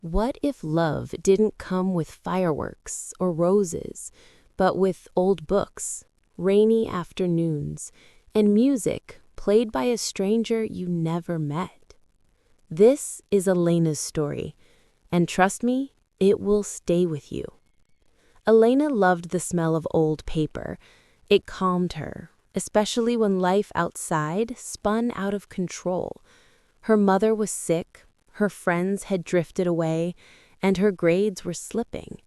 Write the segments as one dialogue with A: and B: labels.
A: What if love didn't come with fireworks or roses, but with old books, rainy afternoons, and music played by a stranger you never met? This is Elena's story, and trust me, it will stay with you. Elena loved the smell of old paper. It calmed her, especially when life outside spun out of control. Her mother was sick, her friends had drifted away, and her grades were slipping.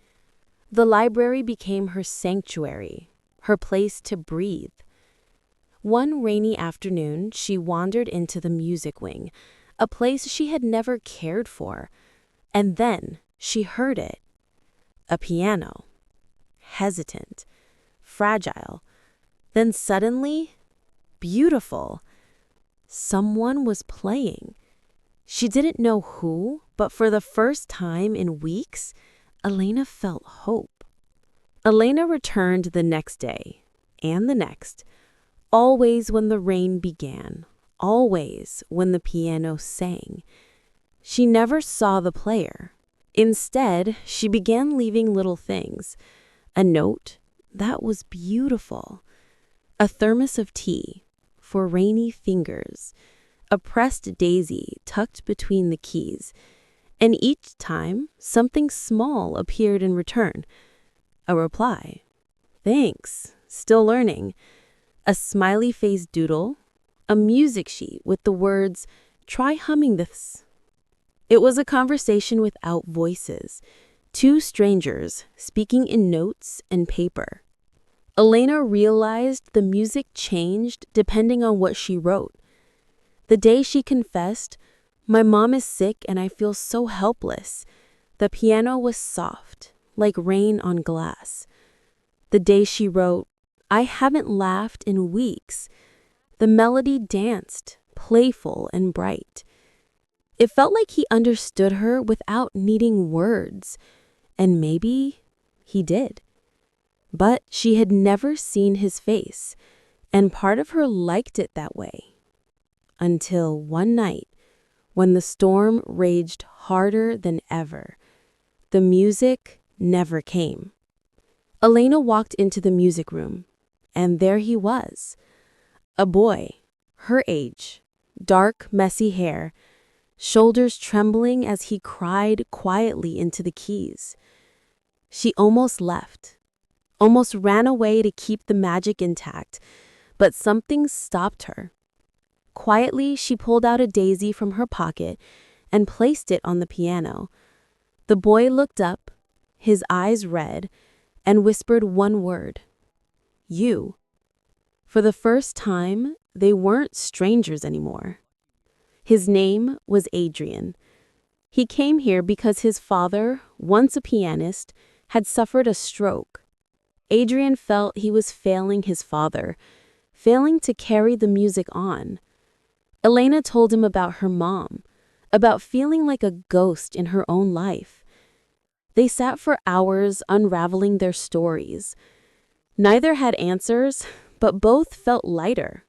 A: The library became her sanctuary, her place to breathe. One rainy afternoon, she wandered into the music wing, a place she had never cared for, and then she heard it. A piano. Hesitant, fragile, then suddenly, beautiful. Someone was playing. She didn't know who, but for the first time in weeks, Elena felt hope. Elena returned the next day, and the next, always when the rain began, always when the piano sang. She never saw the player. Instead, she began leaving little things. A note that was beautiful. A thermos of tea for rainy fingers. A pressed daisy tucked between the keys. And each time, something small appeared in return. A reply. Thanks, still learning. A smiley-faced doodle. A music sheet with the words, try humming this. It was a conversation without voices. Two strangers speaking in notes and paper. Elena realized the music changed depending on what she wrote. The day she confessed, "My mom is sick and I feel so helpless," the piano was soft, like rain on glass. The day she wrote, "I haven't laughed in weeks," the melody danced, playful and bright. It felt like he understood her without needing words. And maybe he did. But she had never seen his face, and part of her liked it that way. Until one night, when the storm raged harder than ever, the music never came. Elena walked into the music room, and there he was. A boy, her age, dark, messy hair, shoulders trembling as he cried quietly into the keys. She almost left, almost ran away to keep the magic intact, but something stopped her. Quietly, she pulled out a daisy from her pocket and placed it on the piano. The boy looked up, his eyes red, and whispered one word, "You." For the first time, they weren't strangers anymore. His name was Adrian. He came here because his father, once a pianist, had suffered a stroke. Adrian felt he was failing his father, failing to carry the music on. Elena told him about her mom, about feeling like a ghost in her own life. They sat for hours unraveling their stories. Neither had answers, but both felt lighter.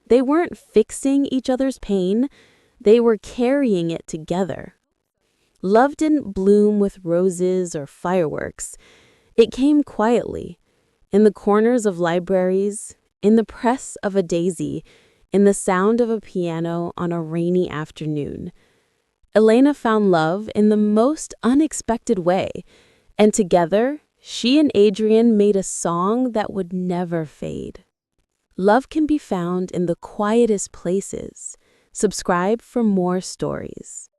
A: They weren't fixing each other's pain, they were carrying it together. Love didn't bloom with roses or fireworks. It came quietly, in the corners of libraries, in the press of a daisy, in the sound of a piano on a rainy afternoon. Elena found love in the most unexpected way, and together, she and Adrian made a song that would never fade. Love can be found in the quietest places. Subscribe for more stories.